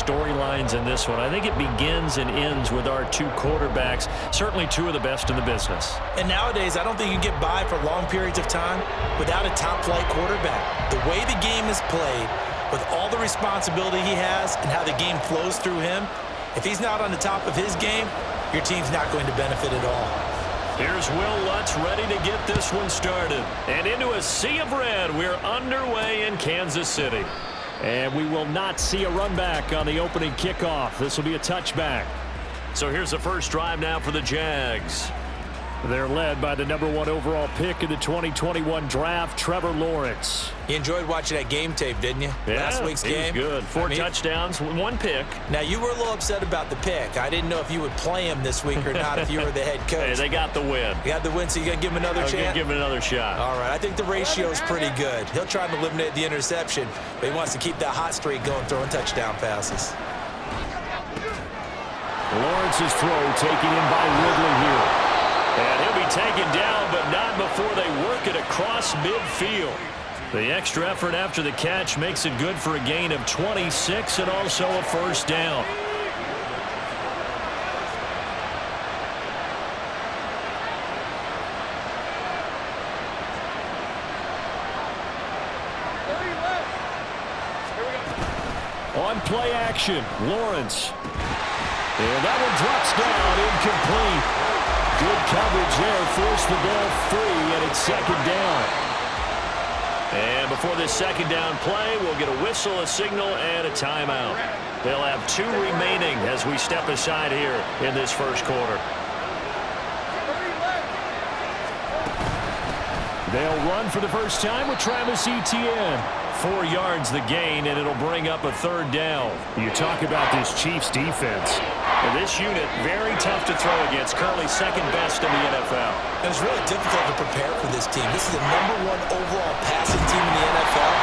storylines in this one. I think it begins and ends with our two quarterbacks, certainly two of the best in the business. And nowadays, I don't think you can get by for long periods of time without a top-flight quarterback. The way the game is played, with all the responsibility he has and how the game flows through him, if he's not on the top of his game, your team's not going to benefit at all. Here's Will Lutz ready to get this one started. And into a sea of red, we're underway in Kansas City. And we will not see a run back on the opening kickoff. This will be a touchback. So here's the first drive now for the Jags. They're led by the #1 overall pick in the 2021 draft, Trevor Lawrence. You enjoyed watching that game tape, didn't you? Yeah, Last week's game? Good. Four touchdowns, one pick. Now, you were a little upset about the pick. I didn't know if you would play him this week or not if you were the head coach. Hey, they got the win. You got the win, so you're going to give him another chance? I'm going to give him another shot. All right. I think the ratio is pretty good. He'll try to eliminate the interception, but he wants to keep that hot streak going, throwing touchdown passes. Lawrence's throw taken in by Ridley here. And he'll be taken down, but not before they work it across midfield. The extra effort after the catch makes it good for a gain of 26 and also a first down. On play action, Lawrence. And that one drops down, incomplete. Good coverage there, forced the ball free, and it's second down. And before this second down play, we'll get a whistle, a signal, and a timeout. They'll have 2 remaining as we step aside here in this first quarter. They'll run for the first time with Travis Etienne. 4 yards the gain, and it'll bring up a third down. You talk about this Chiefs defense. And this unit, very tough to throw against, currently second best in the NFL. And it's really difficult to prepare for this team. This is the #1 overall passing team in the NFL,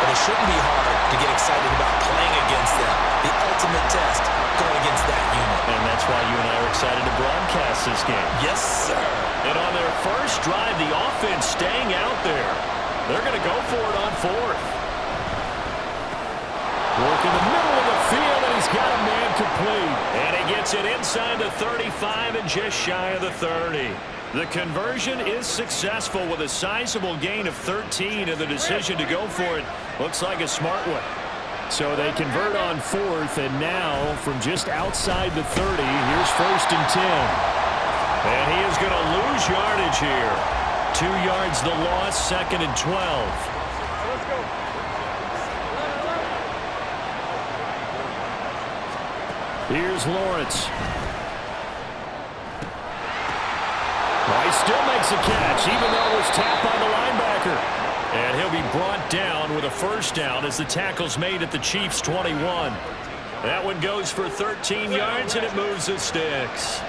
but it shouldn't be hard to get excited about playing against them. The ultimate test going against that unit. And that's why you and I are excited to broadcast this game. Yes, sir. And on their first drive, the offense staying out there. They're going to go for it on 4th. Work in the middle of the field, and he's got a man complete. And he gets it inside the 35 and just shy of the 30. The conversion is successful with a sizable gain of 13, and the decision to go for it looks like a smart one. So they convert on 4th, and now from just outside the 30, here's 1st and 10. And he is going to lose yardage here. 2 yards the loss, 2nd and 12. Here's Lawrence. Well, he still makes a catch, even though it was tapped by the linebacker. And he'll be brought down with a first down as the tackle's made at the Chiefs' 21. That one goes for 13 yards, and it moves the sticks.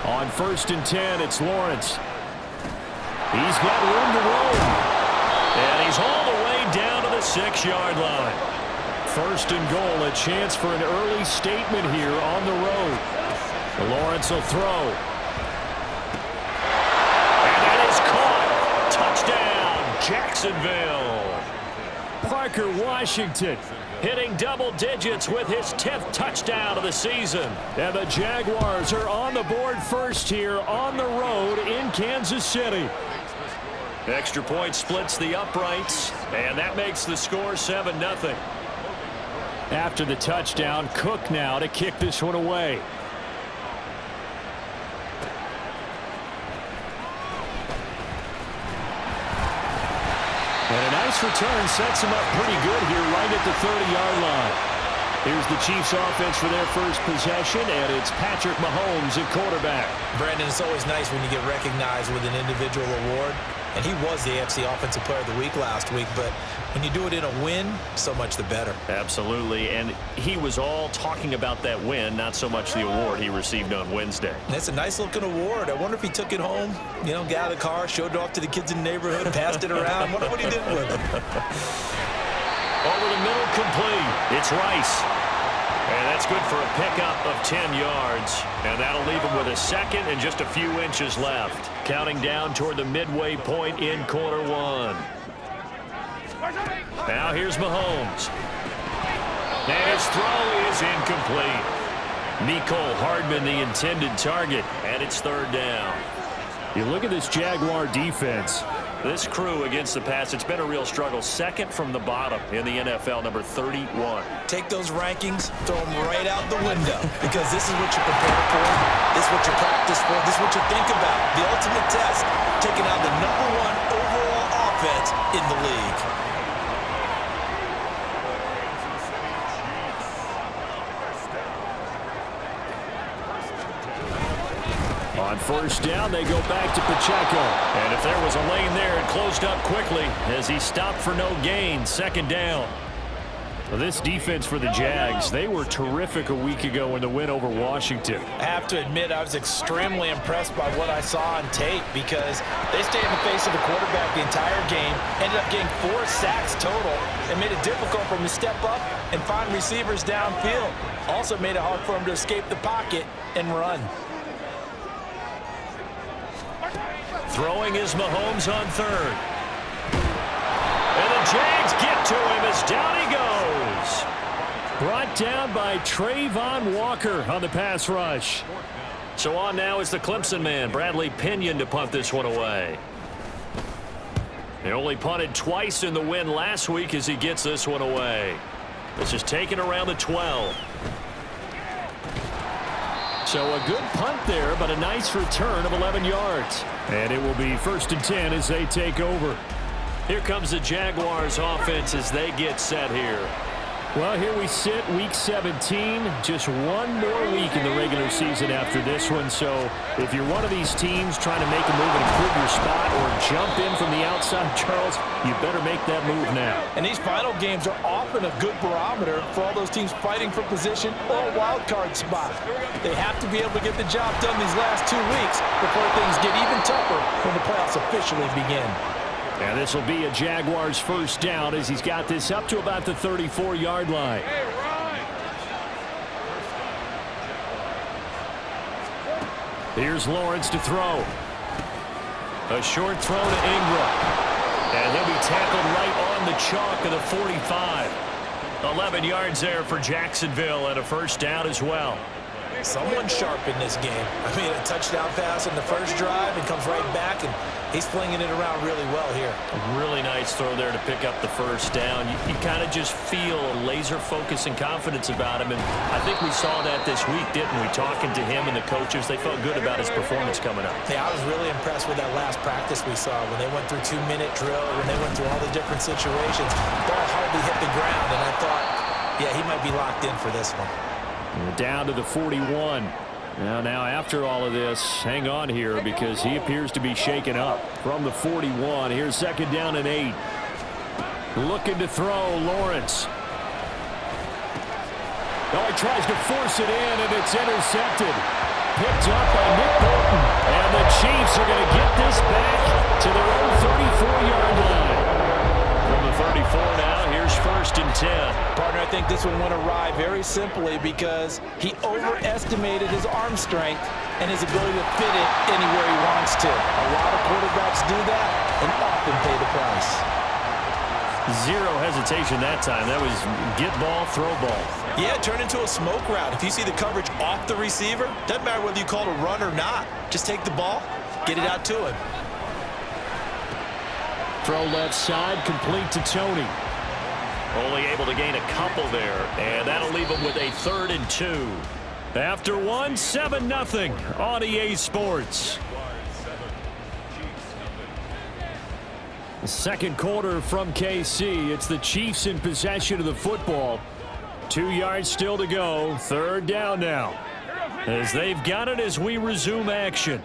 On 1st and 10, it's Lawrence. He's got room to roam. And he's all the way down to the 6-yard line. 1st and goal, a chance for an early statement here on the road. Lawrence will throw. And that is caught. Touchdown, Jacksonville. Parker Washington hitting double digits with his 10th touchdown of the season. And the Jaguars are on the board first here on the road in Kansas City. Extra point splits the uprights, and that makes the score 7-0. After the touchdown, Cook now to kick this one away. And a nice return sets him up pretty good here right at the 30-yard line. Here's the Chiefs offense for their first possession, and it's Patrick Mahomes at quarterback. Brandon, it's always nice when you get recognized with an individual award. And he was the AFC Offensive Player of the Week last week, but when you do it in a win, so much the better. Absolutely, and he was all talking about that win, not so much the award he received on Wednesday. That's a nice-looking award. I wonder if he took it home, you know, got out of the car, showed it off to the kids in the neighborhood, passed it around. Wonder what he did with it. Over the middle, complete. It's Rice. And that's good for a pickup of 10 yards. And that'll leave him with a second and just a few inches left. Counting down toward the midway point in quarter one. Now here's Mahomes. And his throw is incomplete. Mecole Hardman, the intended target, and it's third down. You look at this Jaguar defense. This crew against the pass, it's been a real struggle. Second from the bottom in the NFL, number 31. Take those rankings, throw them right out the window, because this is what you prepare for, this is what you practice for, this is what you think about. The ultimate test, taking out the #1 overall offense in the league. On first down, they go back to Pacheco. And if there was a lane there, it closed up quickly as he stopped for no gain. Second down. Well, this defense for the Jags, they were terrific a week ago in the win over Washington. I have to admit, I was extremely impressed by what I saw on tape because they stayed in the face of the quarterback the entire game, ended up getting 4 sacks total, and made it difficult for him to step up and find receivers downfield. Also made it hard for him to escape the pocket and run. Throwing is Mahomes on third. And the Jags get to him as down he goes. Brought down by Trayvon Walker on the pass rush. So on now is the Clemson man, Bradley Pinion, to punt this one away. He only punted twice in the win last week as he gets this one away. This is taken around the 12. So a good punt there, but a nice return of 11 yards. And it will be 1st and 10 as they take over. Here comes the Jaguars offense as they get set here. Well, here we sit, week 17. Just one more week in the regular season after this one. So if you're one of these teams trying to make a move and improve your spot or jump in from the outside, Charles, you better make that move now. And these final games are often a good barometer for all those teams fighting for position or a wild card spot. They have to be able to get the job done these last 2 weeks before things get even tougher when the playoffs officially begin. And this will be a Jaguars first down as he's got this up to about the 34-yard line. Here's Lawrence to throw. A short throw to Ingram. And he'll be tackled right on the chalk of the 45. 11 yards there for Jacksonville and a first down as well. Someone sharp in this game. I mean, a touchdown pass in the first drive and comes right back, and he's flinging it around really well here. A really nice throw there to pick up the first down. You kind of just feel a laser focus and confidence about him, and I think we saw that this week, didn't we? Talking to him and the coaches, they felt good about his performance coming up. Yeah, I was really impressed with that last practice we saw when they went through 2-minute drill, when they went through all the different situations. Ball hardly hit the ground, and I thought, yeah, he might be locked in for this one. Down to the 41. Now after all of this, hang on here because he appears to be shaken up. From the 41, here's 2nd down and 8. Looking to throw, Lawrence. Oh, he tries to force it in, and it's intercepted. Picked up by Nick Bolton. And the Chiefs are going to get this back to their own 34-yard line. From the 34 now, here's 1st and 10. Partner, I think this one went awry very simply because he overestimated his arm strength and his ability to fit it anywhere he wants to. A lot of quarterbacks do that and often pay the price. Zero hesitation that time. That was get ball, throw ball. Yeah, it turned into a smoke route. If you see the coverage off the receiver, doesn't matter whether you call it a run or not. Just take the ball, get it out to him. Throw left side, complete to Tony. Only able to gain a couple there, and that'll leave him with a 3rd and 2. After one, 7-0 on EA Sports. The second quarter from KC. It's the Chiefs in possession of the football. 2 yards still to go. 3rd down now. As they've got it as we resume action.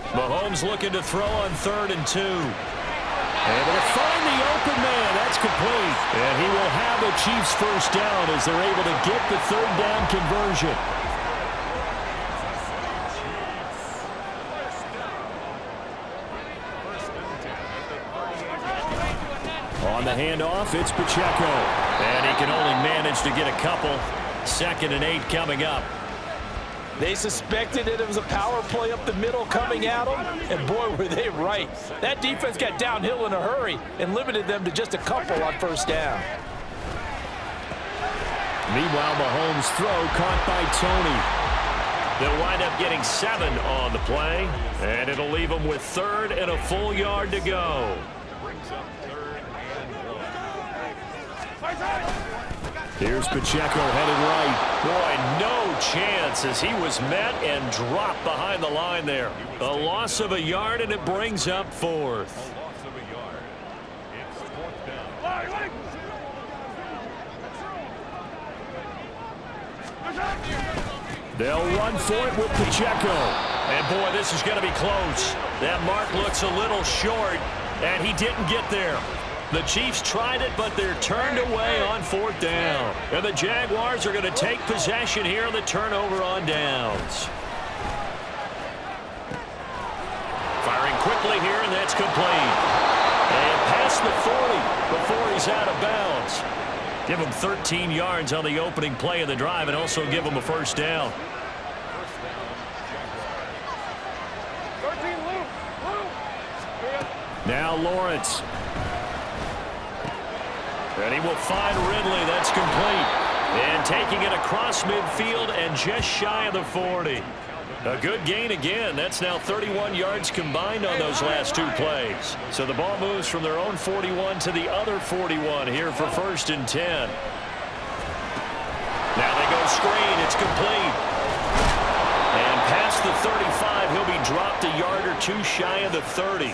Mahomes looking to throw on 3rd and 2. Able to find the open man. That's complete. And he will have the Chiefs first down as they're able to get the 3rd down conversion. On the handoff, it's Pacheco. And he can only manage to get a couple. 2nd and 8 coming up. They suspected that it was a power play up the middle coming at them, and boy, were they right. That defense got downhill in a hurry and limited them to just a couple on first down. Meanwhile, Mahomes' throw caught by Tony. They'll wind up getting 7 on the play, and it'll leave them with 3rd and a full yard to go. Here's Pacheco headed right. Boy, no chance as he was met and dropped behind the line there. A loss of a yard, and it brings up 4th. They'll run for it with Pacheco. And boy, this is going to be close. That mark looks a little short, and he didn't get there. The Chiefs tried it, but they're turned away on 4th down. And the Jaguars are going to take possession here on the turnover on downs. Firing quickly here, and that's complete. And past the 40 before he's out of bounds. Give him 13 yards on the opening play of the drive and also give him a first down. Now Lawrence. And he will find Ridley. That's complete. And taking it across midfield and just shy of the 40. A good gain again. That's now 31 yards combined on those last 2 plays. So the ball moves from their own 41 to the other 41 here for 1st and 10. Now they go screen. It's complete. And past the 35, he'll be dropped a yard or 2 shy of the 30.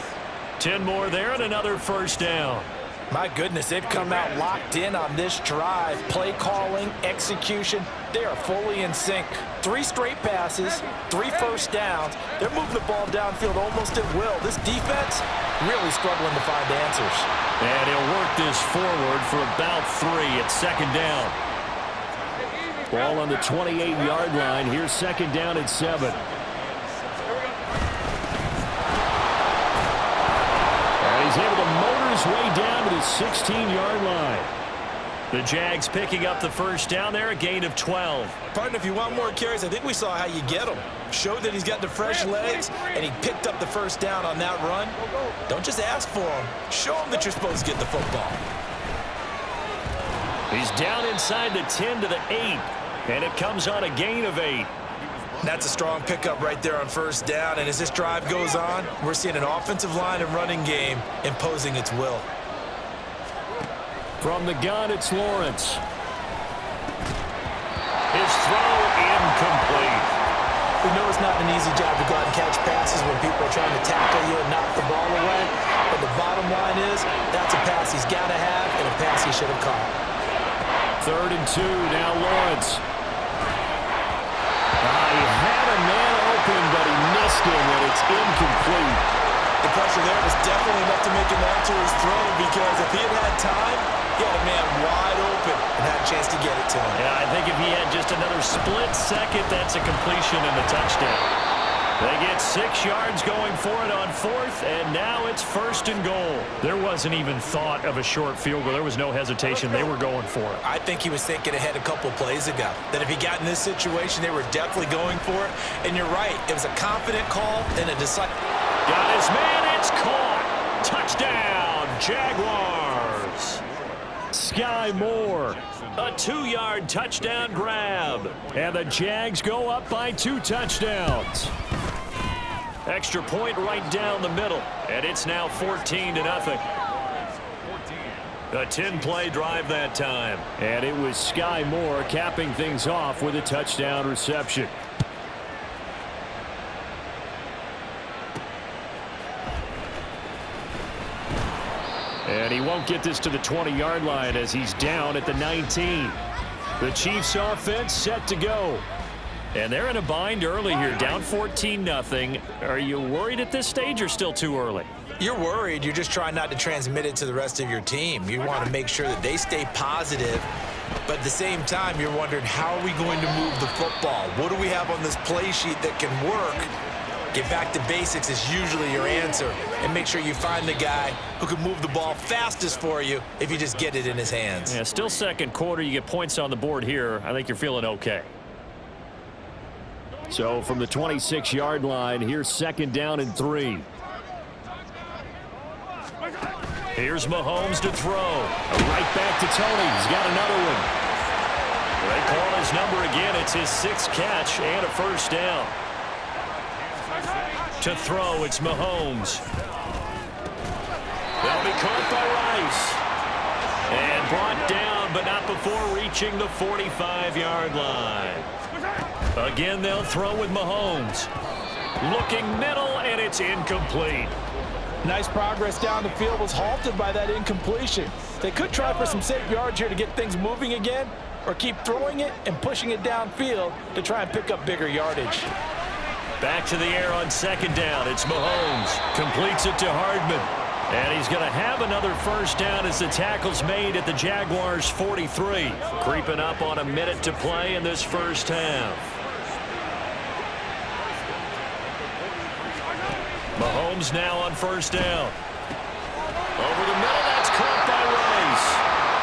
10 more there and another first down. My goodness, they've come out locked in on this drive. Play calling, execution, they are fully in sync. 3 straight passes, 3 first downs. They're moving the ball downfield almost at will. This defense really struggling to find answers. And he'll work this forward for about 3 at 2nd down. Ball on the 28-yard line. Here's 2nd down at 7. He's able to motor his way down to the 16-yard line. The Jags picking up the first down there, a gain of 12. Partner, if you want more carries, I think we saw how you get him. Showed that he's got the fresh legs, and he picked up the first down on that run. Don't just ask for him. Show him that you're supposed to get the football. He's down inside the 10 to the 8, and it comes on a gain of 8. That's a strong pickup right there on first down, and as this drive goes on, we're seeing an offensive line and running game imposing its will. From the gun, it's Lawrence. His throw incomplete. We know it's not an easy job to go out and catch passes when people are trying to tackle you and knock the ball away, but the bottom line is that's a pass he's got to have and a pass he should have caught. 3rd and 2, now Lawrence. He had a man open, but he missed him, and it's incomplete. The pressure there was definitely enough to make him alter his throw, because if he had had time, he had a man wide open and had a chance to get it to him. Yeah, I think if he had just another split second, that's a completion and a touchdown. They get 6 yards going for it on 4th, and now it's 1st and goal. There wasn't even thought of a short field goal. There was no hesitation. They were going for it. I think he was thinking ahead a couple plays ago, that if he got in this situation, they were definitely going for it. And you're right, it was a confident call and a decisive. Got his man, it's caught. Touchdown, Jaguars. Sky Moore. A 2-yard touchdown grab. And the Jags go up by 2 touchdowns. Extra point right down the middle, and it's now 14-0. A 10-play drive that time. And it was Sky Moore capping things off with a touchdown reception. And he won't get this to the 20-yard line as he's down at the 19. The Chiefs offense set to go. And they're in a bind early here, down 14-0. Are you worried at this stage or still too early? You're worried. You're just trying not to transmit it to the rest of your team. You want to make sure that they stay positive. But at the same time, you're wondering, how are we going to move the football? What do we have on this play sheet that can work? Get back to basics is usually your answer. And make sure you find the guy who can move the ball fastest for you if you just get it in his hands. Yeah, still second quarter. You get points on the board here. I think you're feeling okay. So from the 26-yard line, here's 2nd down and 3. Here's Mahomes to throw. Right back to Tony. He's got another one. They call his number again. It's his 6th catch and a 1st down. To throw, it's Mahomes. They'll be caught by Rice. And brought down, but not before reaching the 45-yard line. Again, they'll throw with Mahomes. Looking middle, and it's incomplete. Nice progress down the field was halted by that incompletion. They could try for some safe yards here to get things moving again, or keep throwing it and pushing it downfield to try and pick up bigger yardage. Back to the air on 2nd down. It's Mahomes. Completes it to Hardman. And he's going to have another 1st down as the tackle's made at the Jaguars' 43. Creeping up on a minute to play in this first half. Mahomes now on 1st down. Over the middle, that's caught by Rice.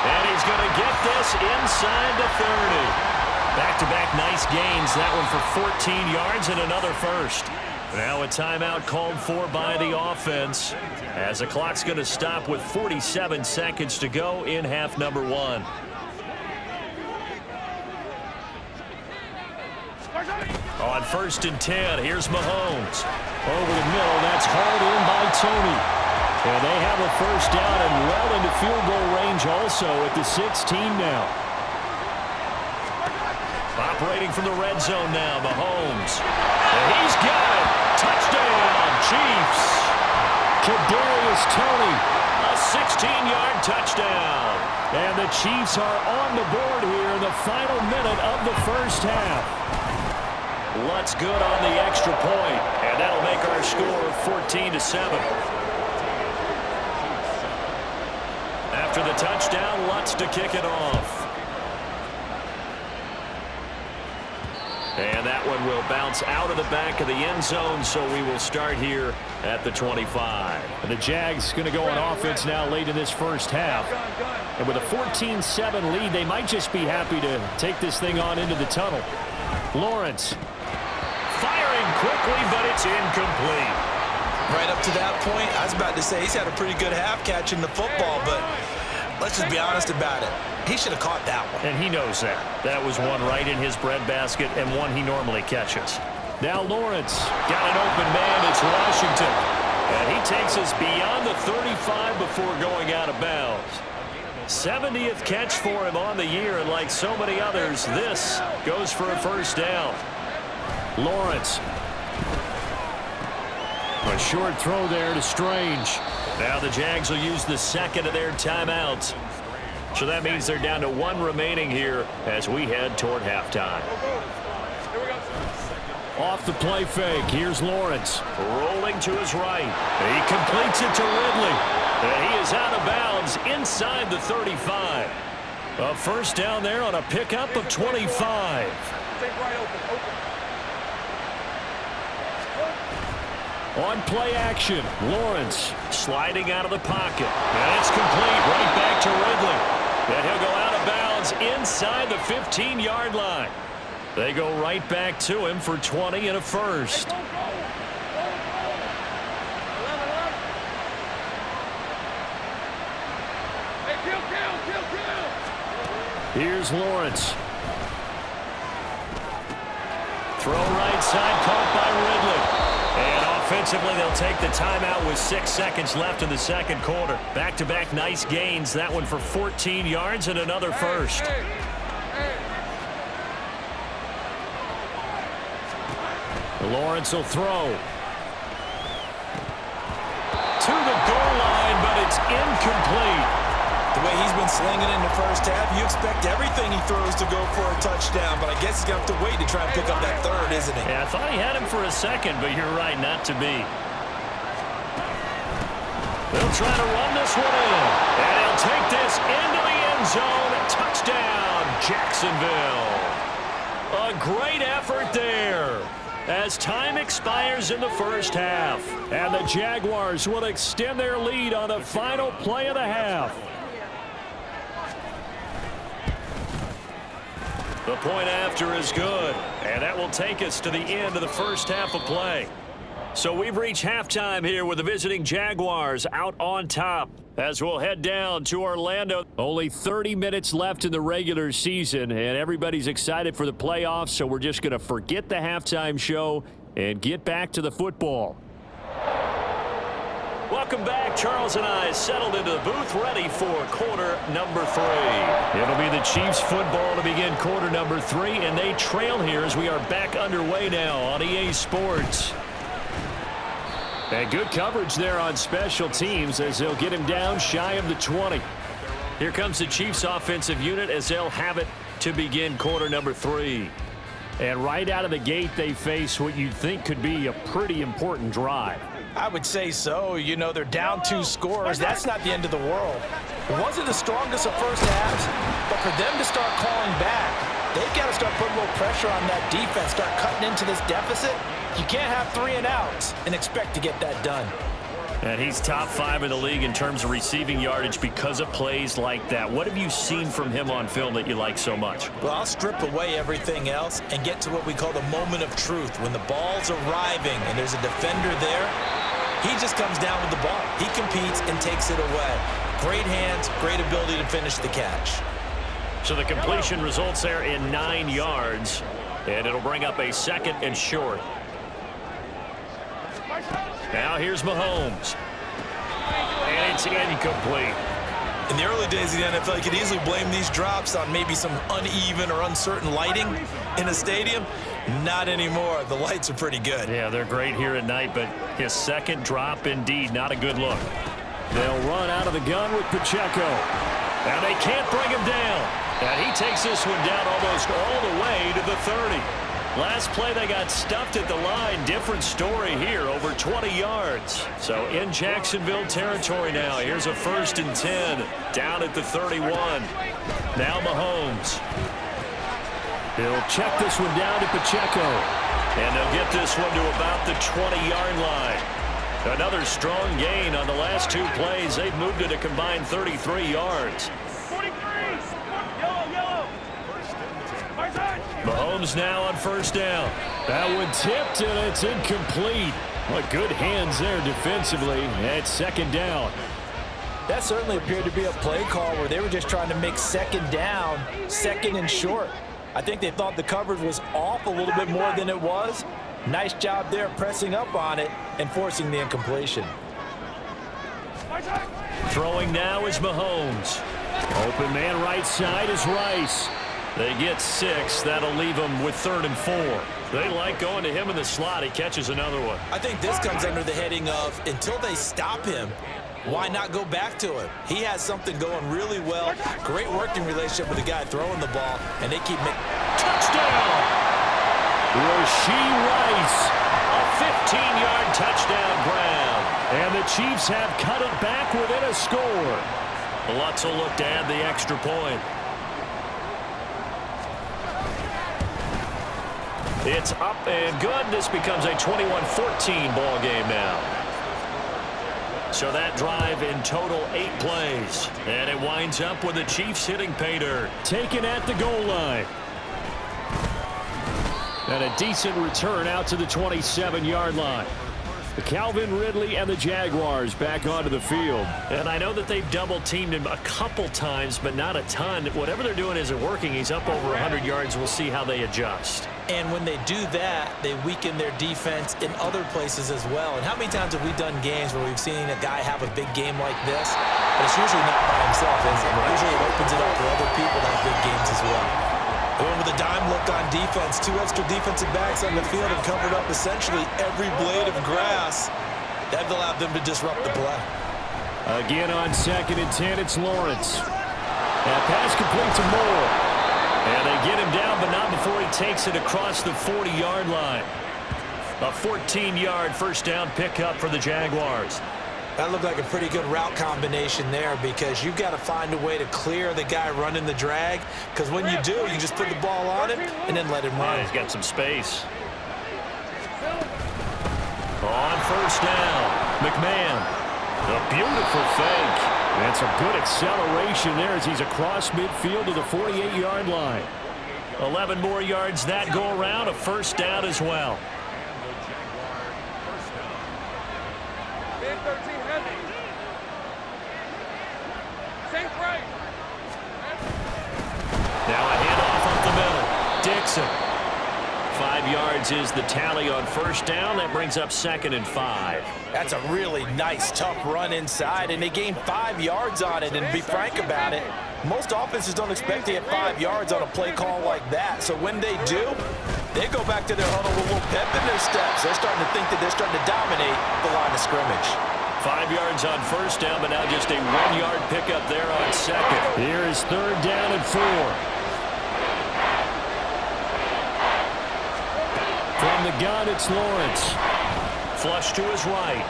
And he's going to get this inside the 30. Back-to-back nice gains. That one for 14 yards and another 1st. Now a timeout called for by the offense as the clock's going to stop with 47 seconds to go in half number 1. On 1st and 10, here's Mahomes. Over the middle, that's hauled in by Tony. And they have a 1st down and well into field goal range also at the 16 now. Operating from the red zone now, Mahomes. And he's got it. Touchdown, Chiefs. Kadarius Toney. A 16-yard touchdown. And the Chiefs are on the board here in the final minute of the first half. Lutz good on the extra point, and that'll make our score 14-7. After the touchdown, Lutz to kick it off. And that one will bounce out of the back of the end zone, so we will start here at the 25. And the Jags going to go on offense now late in this first half. And with a 14-7 lead, they might just be happy to take this thing on into the tunnel. Lawrence. Firing quickly, but it's incomplete. Right up to that point, I was about to say he's had a pretty good half catching the football, but let's just be honest about it. He should have caught that one. And he knows that. That was one right in his breadbasket and one he normally catches. Now Lawrence. Got an open man. It's Washington. And he takes us beyond the 35 before going out of bounds. 70th catch for him on the year, and like so many others, this goes for a 1st down. Lawrence. A short throw there to Strange. Now the Jags will use the 2nd of their timeouts. So that means they're down to 1 remaining here as we head toward halftime. Off the play fake. Here's Lawrence. Rolling to his right. He completes it to Ridley. And he is out of bounds inside the 35. A 1st down there on a pickup of 25. On play action, Lawrence. Sliding out of the pocket. And it's complete right back to Ridley. And he'll go out of bounds inside the 15-yard line. They go right back to him for 20 and a 1st. Here's Lawrence. Throw right side, caught by Ridley. And offensively, they'll take the timeout with 6 seconds left in the 2nd quarter. Back-to-back nice gains. That one for 14 yards and another 1st. Lawrence will throw. To the goal line, but it's incomplete. The way he's been slinging in the first half, you expect everything he throws to go for a touchdown, but I guess he's going to have to wait to try and pick up that 3rd, isn't he? Yeah, I thought he had him for a 2nd, but you're right, not to be. They'll try to run this one in, and he'll take this into the end zone. Touchdown, Jacksonville. A great effort there as time expires in the first half. And the Jaguars will extend their lead on the final play of the half. The point after is good, and that will take us to the end of the first half of play. So we've reached halftime here with the visiting Jaguars out on top as we'll head down to Orlando. Only 30 minutes left in the regular season, and everybody's excited for the playoffs, so we're just going to forget the halftime show and get back to the football. Welcome back. Charles and I settled into the booth ready for quarter number 3. It'll be the Chiefs football to begin quarter number 3, and they trail here as we are back underway now on EA Sports. And good coverage there on special teams as they'll get him down shy of the 20. Here comes the Chiefs offensive unit as they'll have it to begin quarter number 3. And right out of the gate, they face what you'd think could be a pretty important drive. I would say so. You know, they're down 2 scores. That's not the end of the world. It wasn't the strongest of first halves, but for them to start calling back, they've got to start putting a little pressure on that defense, start cutting into this deficit. You can't have 3 and outs and expect to get that done. And he's top 5 in the league in terms of receiving yardage because of plays like that. What have you seen from him on film that you like so much? Well, I'll strip away everything else and get to what we call the moment of truth. When the ball's arriving and there's a defender there, he just comes down with the ball. He competes and takes it away. Great hands, great ability to finish the catch. So the completion results there in 9 yards, and it'll bring up a 2nd and short. Now here's Mahomes. And it's incomplete. In the early days of the NFL, you could easily blame these drops on maybe some uneven or uncertain lighting in a stadium. Not anymore. The lights are pretty good. Yeah, they're great here at night, but his 2nd drop, indeed, not a good look. They'll run out of the gun with Pacheco. And they can't bring him down. And he takes this one down almost all the way to the 30. Last play, they got stuffed at the line. Different story here, over 20 yards. So in Jacksonville territory now. Here's a 1st and 10, down at the 31. Now Mahomes. He'll check this one down to Pacheco. And they'll get this one to about the 20-yard line. Another strong gain on the last 2 plays. They've moved it a combined 33 yards. Mahomes now on 1st down. That one tipped, and it's incomplete. What good hands there defensively. It's 2nd down. That certainly appeared to be a play call where they were just trying to make 2nd down, 2nd and short. I think they thought the coverage was off a little bit more than it was. Nice job there pressing up on it and forcing the incompletion. Throwing now is Mahomes. Open man right side is Rice. They get 6. That'll leave them with 3rd and 4. They like going to him in the slot. He catches another one. I think this comes under the heading of until they stop him, why not go back to him? He has something going really well. Great working relationship with the guy throwing the ball, and they keep making. Touchdown! Rashee Rice. A 15-yard touchdown grab. And the Chiefs have cut it back within a score. Lutz will look to add the extra point. It's up and good. This becomes a 21-14 ball game now. So that drive in total 8 plays. And it winds up with the Chiefs hitting pay dirt. Taken at the goal line. And a decent return out to the 27-yard line. The Calvin Ridley and the Jaguars back onto the field. And I know that they've double-teamed him a couple times, but not a ton. Whatever they're doing isn't working. He's up over 100 yards. We'll see how they adjust. And when they do that, they weaken their defense in other places as well. And how many times have we done games where we've seen a guy have a big game like this? But it's usually not by himself, is it? Usually it opens it up for other people to have big games as well. They went with a dime look on defense. 2 extra defensive backs on the field and covered up essentially every blade of grass. That allowed them to disrupt the play. Again on 2nd and 10, it's Lawrence. That pass complete to Moore. And they get him down, but not before he takes it across the 40-yard line. A 14-yard first down pickup for the Jaguars. That looked like a pretty good route combination there because you've got to find a way to clear the guy running the drag, because when you do, you just put the ball on him and then let him run. Yeah, he's got some space. On 1st down, McMahon. A beautiful fake. And some good acceleration there as he's across midfield to the 48-yard line. 11 more yards that go around, a first down as well. Now a handoff up the middle. Dixon. 5 yards is the tally on first down. That brings up 2nd and 5. That's a really nice, tough run inside, and they gained 5 yards on it. And to be frank about it, most offenses don't expect to get 5 yards on a play call like that. So when they do, they go back to their huddle with a little pep in their steps. They're starting to think that they're starting to dominate the line of scrimmage. 5 yards on first down, but now just a 1-yard pickup there on second. Here is 3rd down and 4. From the gun, it's Lawrence. Flush to his right.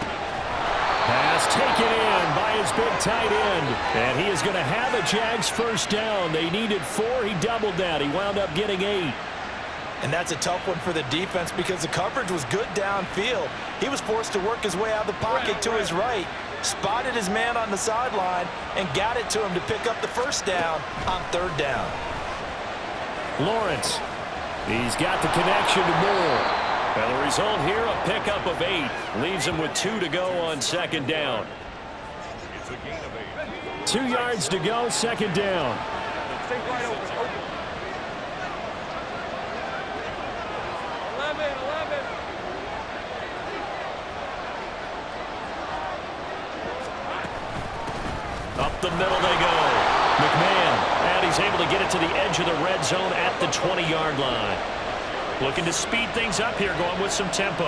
Pass taken in by his big tight end. And he is going to have a Jags first down. They needed 4. He doubled that. He wound up getting 8. And that's a tough one for the defense because the coverage was good downfield. He was forced to work his way out of the pocket to his right, spotted his man on the sideline, and got it to him to pick up the first down on 3rd down. Lawrence. He's got the connection to Moore. And the result here, a pickup of 8. Leaves him with 2 to go on 2nd down. 2 yards to go, 2nd down. Up the middle they go. McMahon, and he's able to get it to the edge of the red zone at the 20-yard line. Looking to speed things up here, going with some tempo.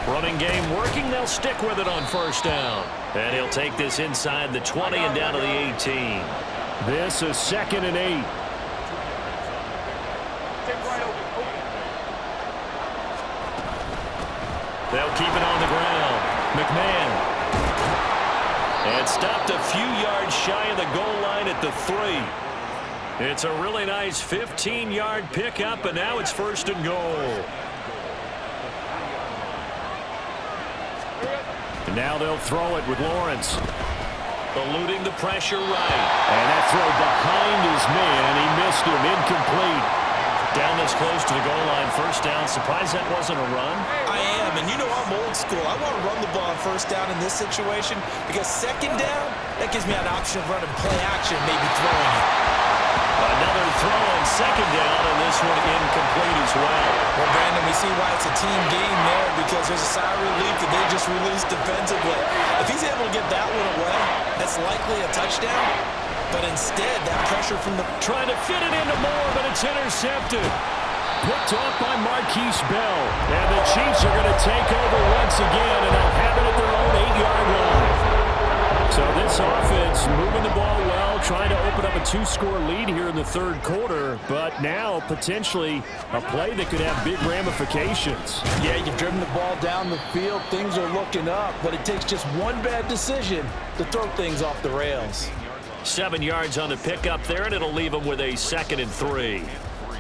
Running game working. They'll stick with it on first down. And he'll take this inside the 20 and down to the 18. This is 2nd and 8. They'll keep it on the ground. McMahon. And stopped a few yards shy of the goal line at the 3. It's a really nice 15-yard pickup, and now it's 1st and goal. And now they'll throw it with Lawrence. Eluding the pressure right. And that throw behind his man. He missed him. Incomplete. Down this close to the goal line, first down. Surprised that wasn't a run? I am, and you know I'm old school. I want to run the ball on first down in this situation because 2nd down, that gives me an option of running play action, maybe throwing it. Another throw on 2nd down, and this one incomplete as well. Well, Brandon, we see why it's a team game there because there's a sigh of relief that they just released defensively. If he's able to get that one away, that's likely a touchdown. But instead, that pressure from the... Trying to fit it into Moore, but it's intercepted. Picked off by Marquise Bell. And the Chiefs are going to take over once again, and they'll have it at their own 8-yard line. So this offense moving the ball well, trying to open up a 2-score lead here in the 3rd quarter, but now potentially a play that could have big ramifications. Yeah, you've driven the ball down the field. Things are looking up, but it takes just one bad decision to throw things off the rails. 7 yards on the pickup there, and it'll leave them with a 2nd and 3.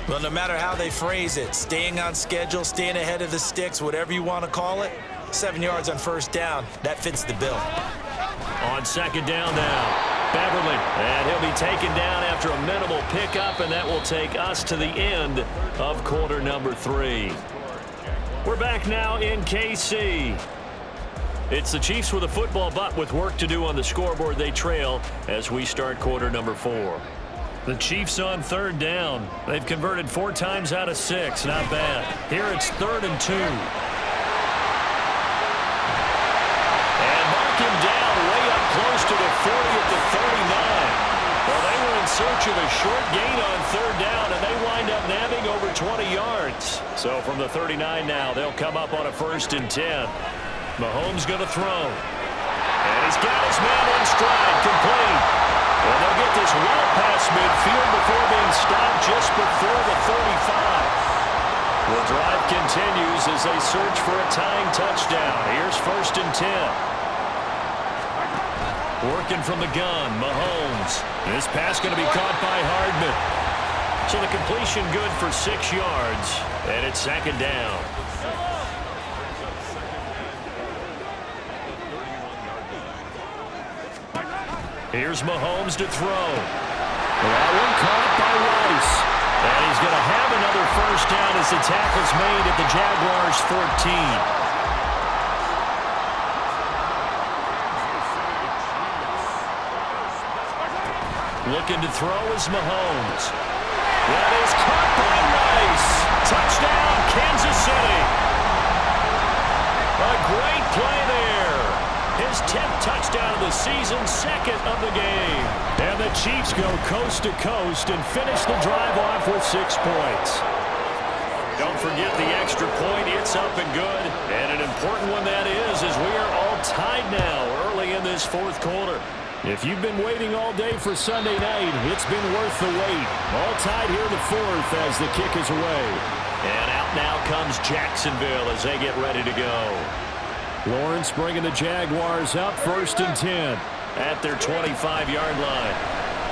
Well, no matter how they phrase it, staying on schedule, staying ahead of the sticks, whatever you want to call it, 7 yards on first down, that fits the bill. On 2nd down now, Beverly, and he'll be taken down after a minimal pickup, and that will take us to the end of quarter number 3. We're back now in KC. It's the Chiefs with a football, but with work to do on the scoreboard, they trail as we start quarter number 4. The Chiefs on 3rd down. They've converted 4 times out of 6. Not bad. Here it's 3rd and 2. And mark him down way up close to the 40 at the 39. Well, they were in search of a short gain on 3rd down, and they wind up nabbing over 20 yards. So from the 39 now, they'll come up on a 1st and 10. Mahomes going to throw. And he's got his man in stride, complete. And they'll get this well past midfield before being stopped just before the 35. The drive continues as they search for a tying touchdown. Here's 1st and 10. Working from the gun, Mahomes. This pass going to be caught by Hardman. So the completion good for 6 yards. And it's 2nd down. Here's Mahomes to throw. That one caught by Rice. And he's going to have another first down as the tackle's made at the Jaguars' 14. Looking to throw is Mahomes. That is caught by Rice. Touchdown, Kansas City. A great play there. His 10th touchdown of the season, second of the game. And the Chiefs go coast to coast and finish the drive off with 6 points. Don't forget the extra point. It's up and good. And an important one that is, as we are all tied now early in this fourth quarter. If you've been waiting all day for Sunday night, it's been worth the wait. All tied here in the fourth as the kick is away. And out now comes Jacksonville as they get ready to go. Lawrence bringing the Jaguars up, 1st and 10. At their 25-yard line.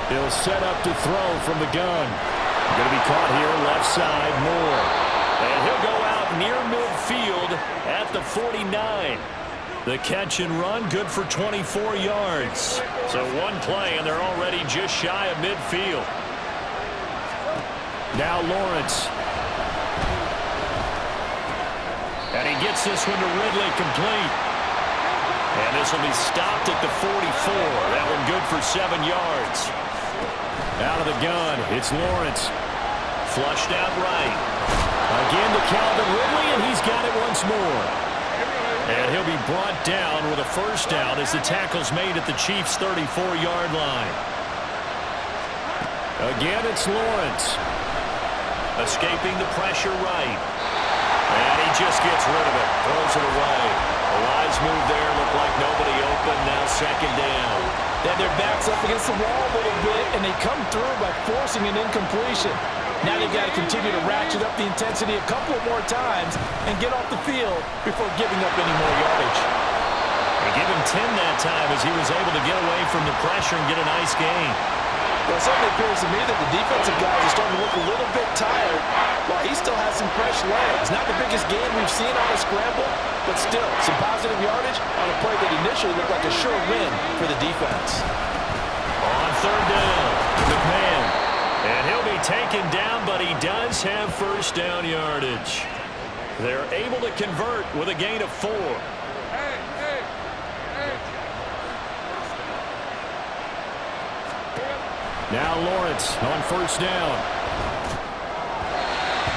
He'll set up to throw from the gun. Going to be caught here left side, Moore. And he'll go out near midfield at the 49. The catch and run, good for 24 yards. So one play, and they're already just shy of midfield. Now Lawrence. And he gets this one to Ridley complete. And this will be stopped at the 44. That one good for 7 yards. Out of the gun, it's Lawrence. Flushed out right. Again to Calvin Ridley, and he's got it once more. And he'll be brought down with a first down as the tackle's made at the Chiefs' 34-yard line. Again, it's Lawrence. Escaping the pressure right. And he just gets rid of it. Throws it away. A wise move there. Looked like nobody open. Now second down. Then their backs up against the wall a little bit, and they come through by forcing an incompletion. Now they've got to continue to ratchet up the intensity a couple of more times and get off the field before giving up any more yardage. They give him 10 that time as he was able to get away from the pressure and get a nice gain. Well, it certainly appears to me that the defensive guys are starting to look a little bit tired while he still has some fresh legs. Not the biggest gain we've seen on a scramble, but still some positive yardage on a play that initially looked like a sure win for the defense. On third down, McMahon. And he'll be taken down, but he does have first down yardage. They're able to convert with a gain of 4. Now Lawrence on first down.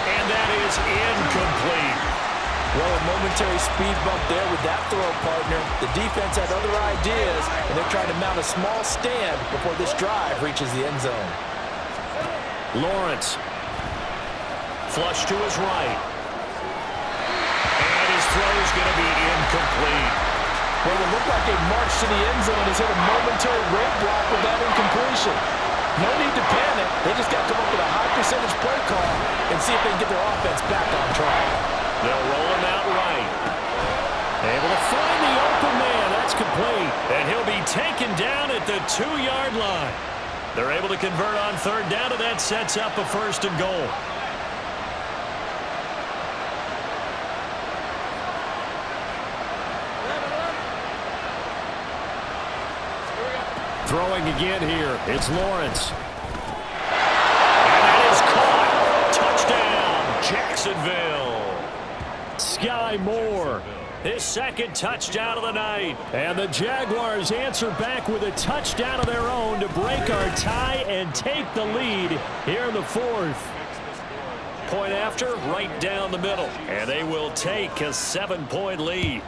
And that is incomplete. Well, a momentary speed bump there with that throw, partner. The defense had other ideas, and they're trying to mount a small stand before this drive reaches the end zone. Lawrence. Flush to his right. And his throw is going to be incomplete. Well, it looked like a march to the end zone has hit a momentary roadblock with that incompletion. No need to panic. They just got to come up with a high percentage play call and see if they can get their offense back on track. They'll roll him out right. Able to find the open man. That's complete. And he'll be taken down at the 2-yard line. They're able to convert on third down, and that sets up a first and goal. Throwing again here. It's Lawrence. And that is caught. Touchdown, Jacksonville. Sky Moore. His second touchdown of the night. And the Jaguars answer back with a touchdown of their own to break our tie and take the lead here in the fourth. Point after, right down the middle. And they will take a 7-point lead.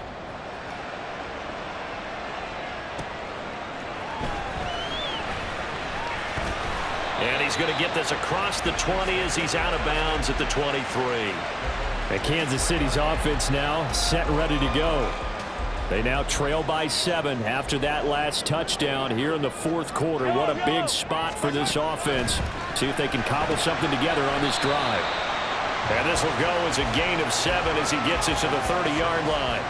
And he's going to get this across the 20 as he's out of bounds at the 23. And Kansas City's offense now set and ready to go. They now trail by 7 after that last touchdown here in the fourth quarter. What a big spot for this offense. See if they can cobble something together on this drive. And this will go as a gain of 7 as he gets it to the 30-yard line.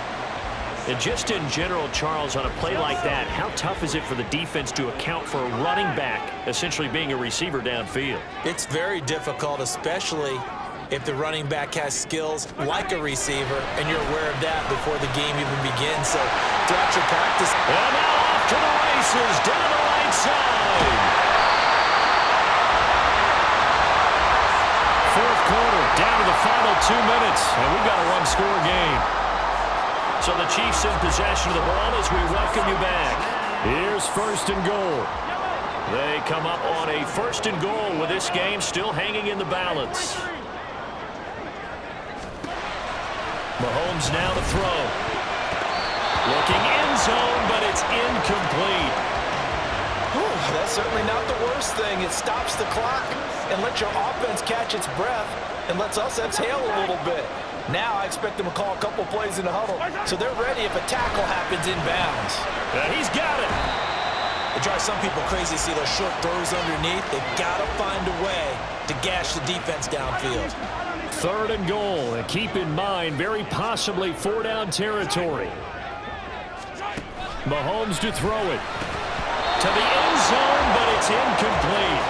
And just in general, Charles, on a play like that, how tough is it for the defense to account for a running back essentially being a receiver downfield? It's very difficult, especially if the running back has skills like a receiver, and you're aware of that before the game even begins. So throughout your practice. And now off to the races, down the right right side. Fourth quarter, down to the final 2 minutes, and we've got a one-score game. So the Chiefs in possession of the ball as we welcome you back. Here's first and goal. They come up on a first and goal with this game still hanging in the balance. Mahomes now to throw. Looking end zone, but it's incomplete. Whew, that's certainly not the worst thing. It stops the clock and lets your offense catch its breath and lets us exhale a little bit. Now I expect them to call a couple plays in the huddle, so they're ready if a tackle happens inbounds. And he's got it. It drives some people crazy to see those short throws underneath. They've got to find a way to gash the defense downfield. Third and goal, and keep in mind, very possibly four-down territory. Mahomes to throw it. To the end zone, but it's incomplete.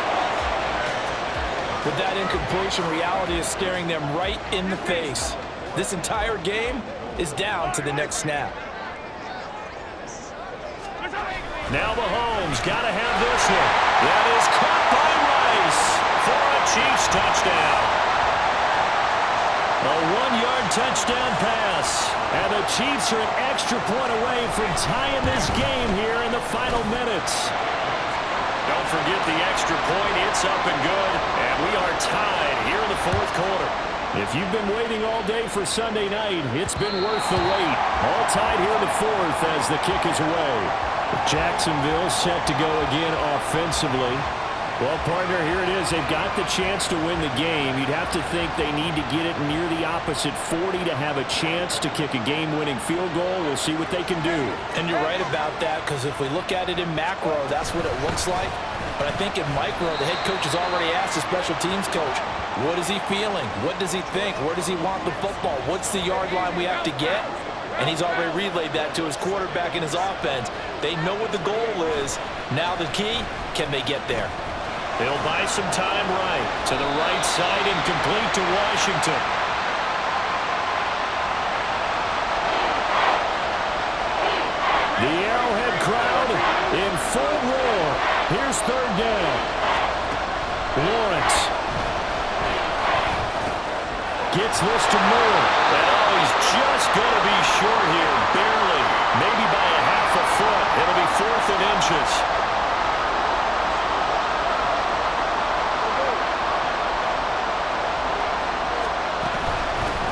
With that incompletion, reality is staring them right in the face. This entire game is down to the next snap. Now Mahomes got to have this one. That is caught by Rice for a Chiefs touchdown. A one-yard touchdown pass. And the Chiefs are an extra point away from tying this game here in the final minutes. Don't forget the extra point. It's up and good. And we are tied here in the fourth quarter. If you've been waiting all day for Sunday night, it's been worth the wait. All tied here in the fourth as the kick is away. Jacksonville set to go again offensively. Well, partner, here it is. They've got the chance to win the game. You'd have to think they need to get it near the opposite 40 to have a chance to kick a game-winning field goal. We'll see what they can do. And you're right about that, because if we look at it in macro, that's what it looks like. But I think in micro, the head coach has already asked the special teams coach, what is he feeling? What does he think? Where does he want the football? What's the yard line we have to get? And he's already relayed that to his quarterback and his offense. They know what the goal is. Now the key, can they get there? They'll buy some time right. To the right side and complete to Washington. The Arrowhead crowd in full roar. Here's third down. Lawrence gets this to Moore. And oh, he's just going to be short here. Barely. Maybe by a half a foot. It'll be 4th and inches.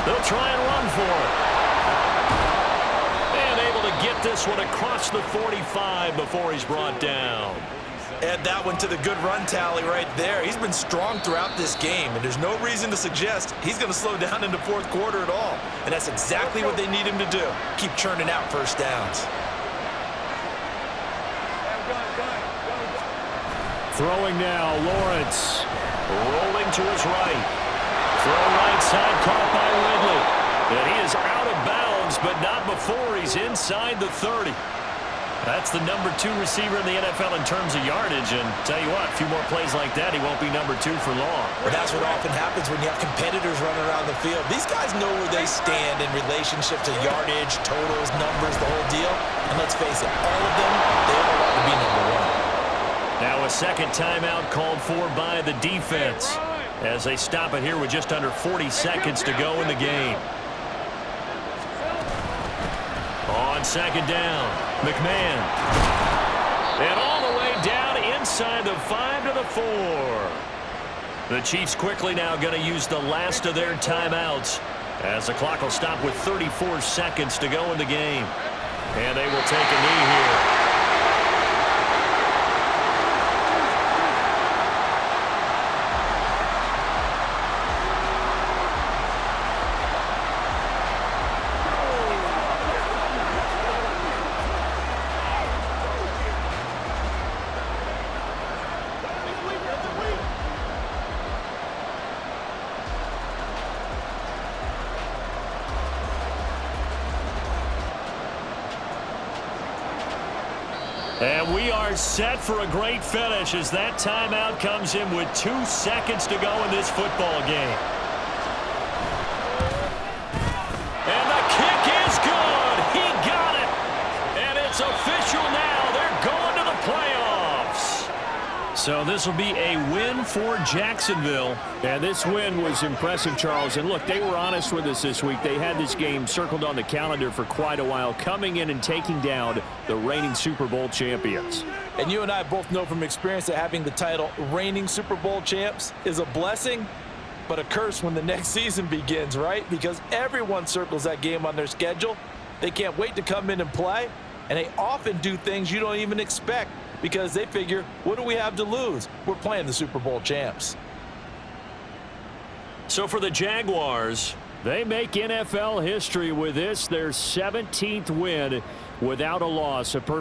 They'll try and run for it. And able to get this one across the 45 before he's brought down. Add that one to the good run tally right there. He's been strong throughout this game, and there's no reason to suggest he's going to slow down in the fourth quarter at all. And that's exactly what they need him to do. Keep churning out first downs. Throwing now, Lawrence. Rolling to his right. Throw right side caught by Ridley. And he is out of bounds, but not before he's inside the 30. That's the number 2 receiver in the NFL in terms of yardage. And tell you what, a few more plays like that, he won't be number 2 for long. Well, that's what often happens when you have competitors running around the field. These guys know where they stand in relationship to yardage, totals, numbers, the whole deal. And let's face it, all of them, they all want to be number 1. Now a second timeout called for by the defense as they stop it here with just under 40 seconds to go in the game. On second down, McMahon. And all the way down inside the 5 to the 4. The Chiefs quickly now going to use the last of their timeouts as the clock will stop with 34 seconds to go in the game. And they will take a knee here. And we are set for a great finish as that timeout comes in with 2 seconds to go in this football game. And the kick is good. He got it. And it's official now. They're going to the playoffs. So this will be a win for Jacksonville. And this win was impressive, Charles. And look, they were honest with us this week. They had this game circled on the calendar for quite a while, coming in and taking down the reigning Super Bowl champions. And you and I both know from experience that having the title reigning Super Bowl champs is a blessing, but a curse when the next season begins, right? Because everyone circles that game on their schedule. They can't wait to come in and play, and they often do things you don't even expect because they figure, what do we have to lose? We're playing the Super Bowl champs. So for the Jaguars, they make NFL history with this, their 17th win without a loss. A perfect